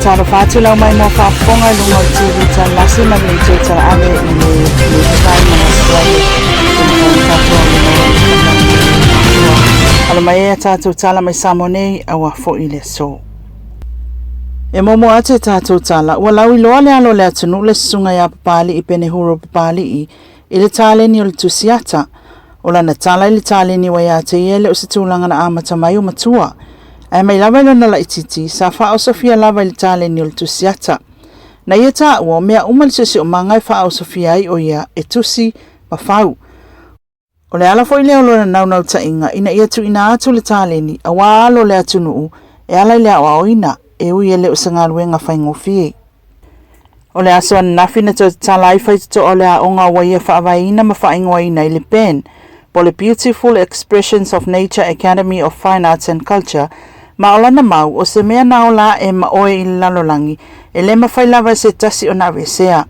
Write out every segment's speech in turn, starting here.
taro whātula mai mō whāponga lunga o TV TALA'LASI ma mi te tara ame i me whai mana Australia ala mai e tātou tala mai SAMOA nei awa fo i le so. E momo ate tātou tala ua lau i loa le alo le atunu le sunga ia papali i pene huro papali i le tāleni o le tusiata o lana tala i le tāleni wa ia te iele o se tūlanga na amata mai o matua. Ai mai lava ina la ititi sa fa o Sofia lava il tale ni ul tusiata. Na ia ta ua mea umal se o mangai fa o Sofia i o ia e tusi ma fau. O le ala fo i leo lona nau ta inga ina ia tu ina atu le tale ni a wa alo le atu nuu e ala lea o au ina e ui ele o sangaluenga fai ngofie. O le aso an nafi na to talai fai to o le a onga wa ia fa avai ina ma fa ingoa ina i le pen. Po le Beautiful Expressions of Nature Academy of Fine Arts and Culture ma ola na mau o se mea na ola e ma oe i lalolangi e le mawhai lava se tasi o na vesea.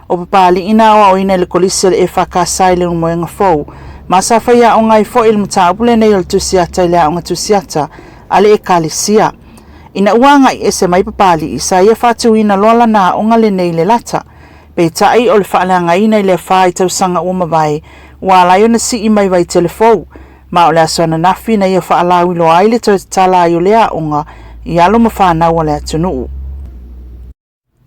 O papali ina o ina le kolisi le e whakasai le umoenga fau. Ma sa whaia o ngai fo il mutaupule nei o le tusiata i lea o nga tusiata ale e kalisia. Ina uanga i se mai papali i sa ia whatu ina lola na o nga le nei le lata. Pe tai o le whaaleanga ina i le whai tausanga umawai wala yo na si i mai vai telefou. Ma o le asona nafi na ia whaalau ilo aile to tala i o lea onga i alo ma whanau o lea tunuu.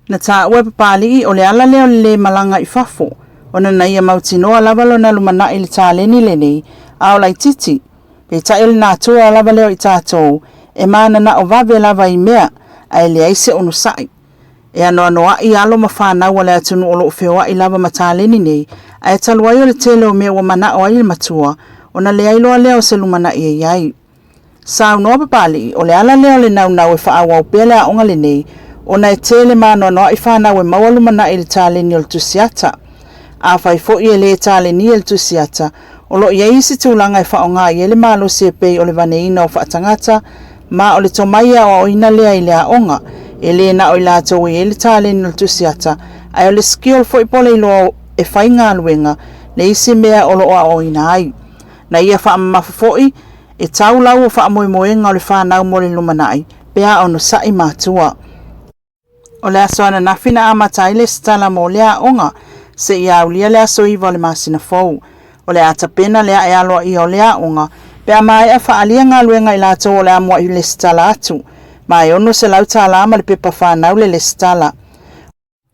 Na taa ue papali o le ala leo le malanga i fafo, o na ia mautinoa lavalo na lumana i le tāleni le nei, a o lai titi, pe ta ili nā tua lava leo i tātou, e maana na o vave lava i mea, a ele aise onu sai. E anoa noa i alo ma whanau o lea tunuu o lo whioa i lava ma tāleni nei, a e taluai o le tele o mea wa mana o aile matua, o na lea iloa leo se lumana i e iai. Sao noa papali, o le ala leo le nau nau e whaawa o pele a onga le nei, o na e tele mano noa i whanau e maua lumana i le tāleni o le tusiata. A whai fo i e le tāleni e le tusiata, o lo i eisi tūlanga e whaonga i ele malo se pei o le vaneina o whaatangata, ma o le tomaia o ina lea i lea onga, e le na o i lato i ele tāleni o le tusiata, ai o le skiol fo i pole i loa e whai ngā luenga, le isi mea o lo o ina ai. Na ia wha mafafoi, e tau lau o wha moemoenga o le whanau mo le lumanai, pea ono sai mātua. O le aso ana nafina amatai le stala mo lea onga, se ia ulia lea soiva o le masina fau. O le atapena lea e aloa i o lea onga, pea mai a whaalia ngā luenga i lato o lea mua i le stala atu, mai ono se lau tālama le pepa whanau le stala.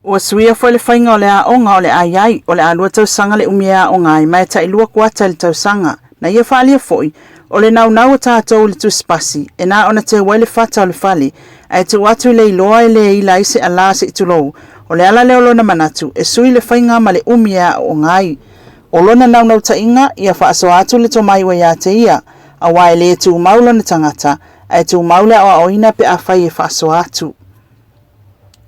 Ua suia fo le whainga o lea onga o le aiai, o le alua tausanga le umia o ngai, mai ta ilua kuata le tausanga. Na ia whaalia foi, o le nau o tātou le tuspasi, e nā ona te wai le whata o le whali, ai te watu le iloa e le ila ise a la se itulou, o le ala leo lona manatu, e sui le whainga ma le umia o ngai. O lona nau ta inga, ia whaaso atu le tomai wa ia te ia, a wai le tu maula na tangata, ai tu maula o oina pe a whai e whaaso atu.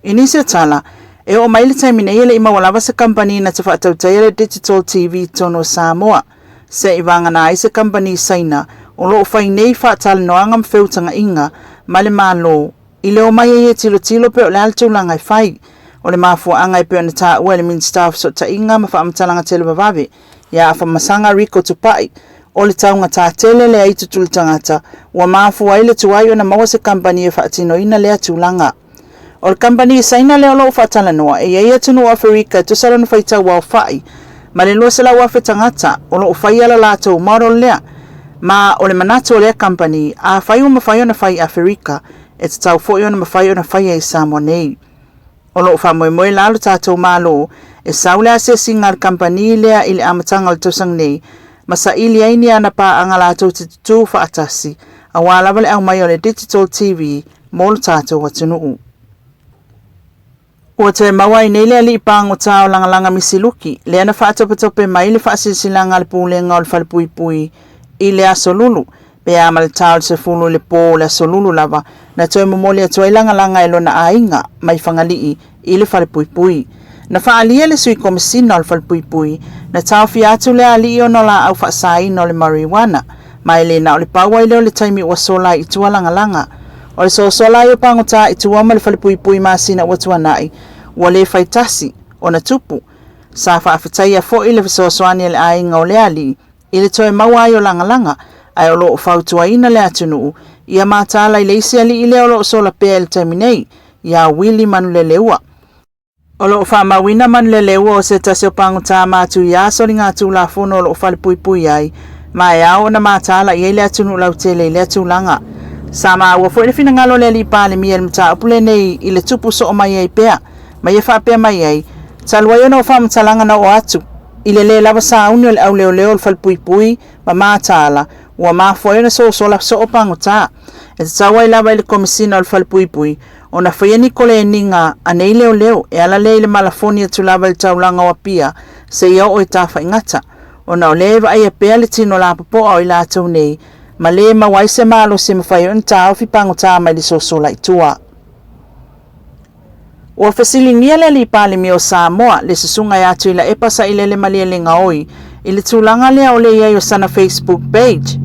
Inise tala, e o mai le taimina ia le ima walawa sa company na te whaatautai le Digital TV tono Samoa. Se i wangana ai se company saina, o loo whai nei whaatale noanga mwheutanga inga, ma le malo, i leo mai e tilo pe o le altulanga i whai, o le mafua anga i pe o na ta ua le min staff so ta inga ma whaamatalanga tele wawave, ia a whamasanga Rico tupai, o le taunga ta tele le aitu tulitangata, ua mafua ile tuai o na maua se company e whaatino ina le atulanga. O le company saina leo loo whaatala noa, e ia tunu Afrika tu sarana whaita wau whai, ma le lua se lau afe tangata, o lo whai ala lato maro lea, ma o le manato o lea company, a whai o mawhai o na whai Afrika, e te tau fwoi o na mawhai o na whai e Samoa nei. O lo wha moe lalo tātou malo, e saule a se singa al company lea ili amatanga o tosang nei, ma sa ili aini ana pa anga lato te tutu whaatasi, a walawa le au mai o le Digital TV, molo tātou watunuu. Ua te mawai nei lea li pango tau langa misiluki, lea na whaatopatope mai le whaasisilanga le pūlenga o le whalipuipui i le aso lulu, pe ama le tau se fulu le pō le aso lulu lava, na toi momoli a toi langa e lona ainga mai whangalii i le whalipuipui. Na whaalia le sui komisina o le whalipuipui, na tau fiatu le ali o no la au whaasai no le marijuana, mai le na o le pauai leo le taimi ua sola i tua langa. O le sosola i o pangota i tuama le whalipuipui masina ua tuanai, ua le whaitasi o na tupu. Sa whaafetai a fo i le sosoani le ainga o le ali, i le toi mawai o langa, ai o loo whautua ina le atunuu, ia mātala i le isi ali i le o loo sola pea le taiminei, ia wili manuleleua. O loo whamawina manuleleua o se tasi o pangutā mātu i aso li ngā tūlafono o loo whalepui ai, mai ao na mātala i eile atunu lau tele i le atulanga. Sama ua fo fina ngalo le li pale mi el mta opule nei i le tupu so o mai ai pea, mai e whapea mai ai, talua iona o whamtalanga na o atu, i le lava sa uni o le au leo leo le whalepui ma mātala, ua mafo iona so so o pangutā. E te taua i lava i le komisina o le whalepui, o na whaiani kole ninga a nei leo leo e ala le malafoni atu lava le taulanga o apia se iau o i tāwha ingata. O na o lewa ai a pea le tino la papoa o i la tau nei, ma le mawai se malo se mawhai o nta fi pangutā mai li sosola i tua. Ua whasilingia le li pale mi o Samoa le susunga i atu i la epasa i le malia le ngaoi i le tūlanga lea o le iai o sana Facebook page.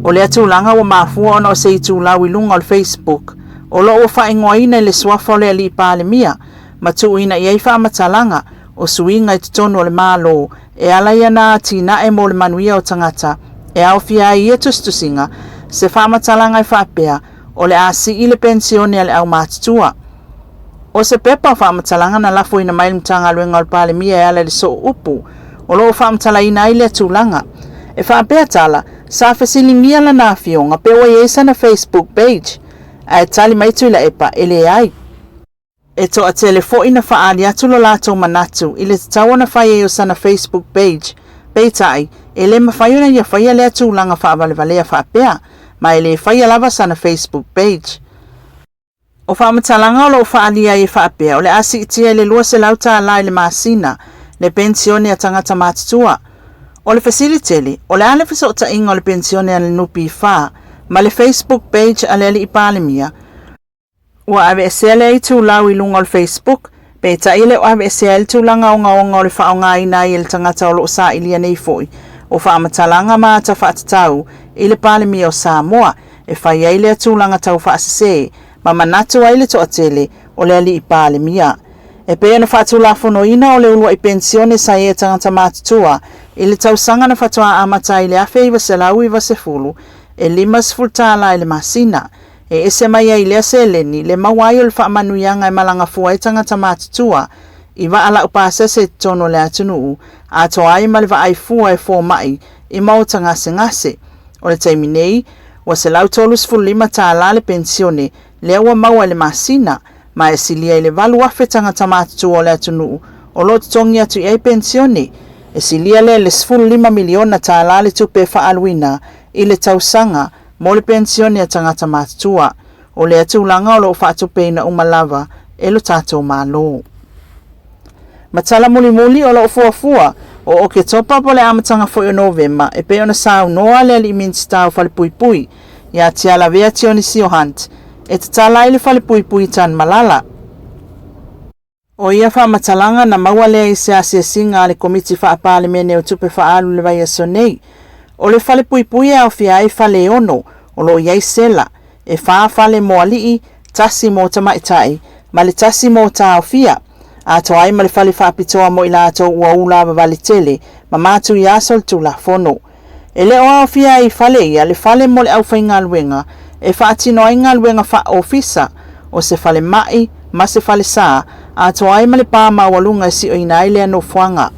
O le tūlanga wa mafua ona o se i tūlau i lunga o le Facebook. O lo o whaingoina i le swafa o le li pale mia, ma tuuina i ei whaamatalanga o suinga i tutonu o le malo e ala ia nā tina e mo le manuia o tangata e au fia i e tustusinga se whaamatalanga i whapea o le asi i le pensione ale au mātutua. O se pepa whaamatalanga na lafo ina mail mtanga luenga o le pale mia e ala le so upu o lo o whaamatala ina i le tūlanga. E whapea tala, sa whasilingia la nā fionga pe o iesa na Facebook page a tali mai tu la epa ele ai. E to a telefo ina whaali atu lo lato manatu i le tawa na whaie o sana Facebook page. Peitai, ele mawhaiona ia whaia lea tūlanga whaavalevalea whaapea, ma ele whaia lava sana Facebook page. O whaamatalanga o lo whaalia i whaapea, o le asi itia le lua se lauta ala i le masina, le pensione a tangata mātutua. O le facilitele, o le ale fisota inga o le pensione a le nupi i whaa, ma le Facebook page a le ali i palemia. Ua ave esele i tūlau i lunga o le Facebook, pe ta ile o ave esele tūlanga o ngaonga o le whaonga ina i le tangata o lo sa ilia nei foi, o whaamatalanga maa ta whaatatau i le palemia o Samoa, e whaia i le tūlanga tau whaasese, ma manatu ai le toatele o le ali i palemia. E pe na whaatulafono ina o le ulua i pensione sa e tangata mātutua, i le tausanga na whatua amata i le awhi i waselau i wasefulu, e limas fultala i le masina, e ese mai ai lea se leni le mawai o le whaamanuianga i malanga fua i tangata mātutua, i wa ala upasa se tono le atunuu, a toa ai maliva ai fua e fua mai, i mauta ngase. O le taimi nei, wa se lau tolus fulima tāla le pensione, lea wa maua le masina, ma e silia i le valu afe tangata mātutua o le atunuu, o lo tutongi atu i ai pensione, e silia le sfulima miliona tāla le tupe whaaluina, i le tausanga, mo le pensione a tangata mātutua, o le atulanga o lo whaatupeina umalava, e lo tātou mālo. Matala muli o lo fuafua, o ke topa po le amatanga fo i November, e pe ona sau noa le ali minti tau whalepui, ia tiala vea tioni si o hunt, e te tala ili whalepui tan malala. O ia whaamatalanga na maua lea i se asia singa le komiti whaapale mene o tupe whaalu le vai aso nei, o le whalepui au fia i whale ono, o lo iai sela, e whaafale moalii, tasi mo tamaitai, ma le tasi mo tau fia, a to ai ma le whale whaapitoa mo ila ato ua ula vavali tele, ma matu i asol tula fono. E le o au fia i whale ia, le whale mo le au whainga luenga, e whaatino ainga luenga wha ofisa, o se whale mai, ma se whale saa, a to ai ma le pāma walunga si o ina ile no fuanga.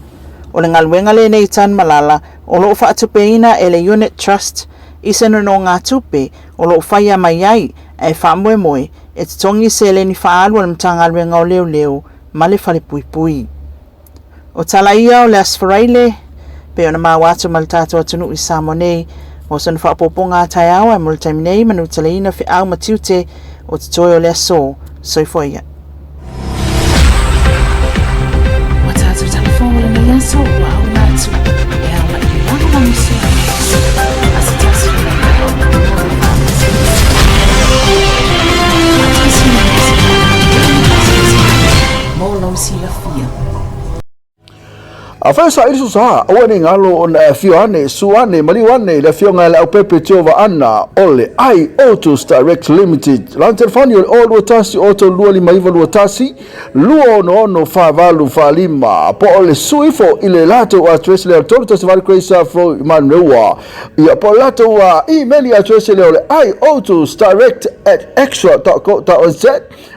O le ngaluenga le nei tan malala, o lo whaatupeina e le unit trust, isa no ngā tupe, o lo whaia mai ai, e whaamue moe, e te tongi se le ni whaalu al mtanga luenga o leo, ma le whalepui. O tala ia o le aso Faraile, pe ona maa watu ma le tātou atunu i Samoa nei, mo sanu whaapoponga tai awa e mo le taimi nei, manu tala ina whi au matiute o te toi o le aso, soifoia. So wow, natu e ala i langa misi asitasi Afesa isu sa wani ngalo on fione suane maliwane le fionga le pepe tova ana ole ai autos direct limited lanter fani all watasi auto luali maiva watasi luo no fa valu fa lima po ole suifo ile lato wa tresle auto savari kwesa fro manuwa ya po lato wa email ya tresle ole ai autos direct at extra.co.nz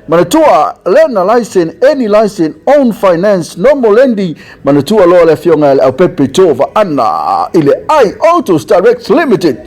manatua lena license any license own finance normal lending manatua lo le fionga le pepe tova ana ile ai autos direct limited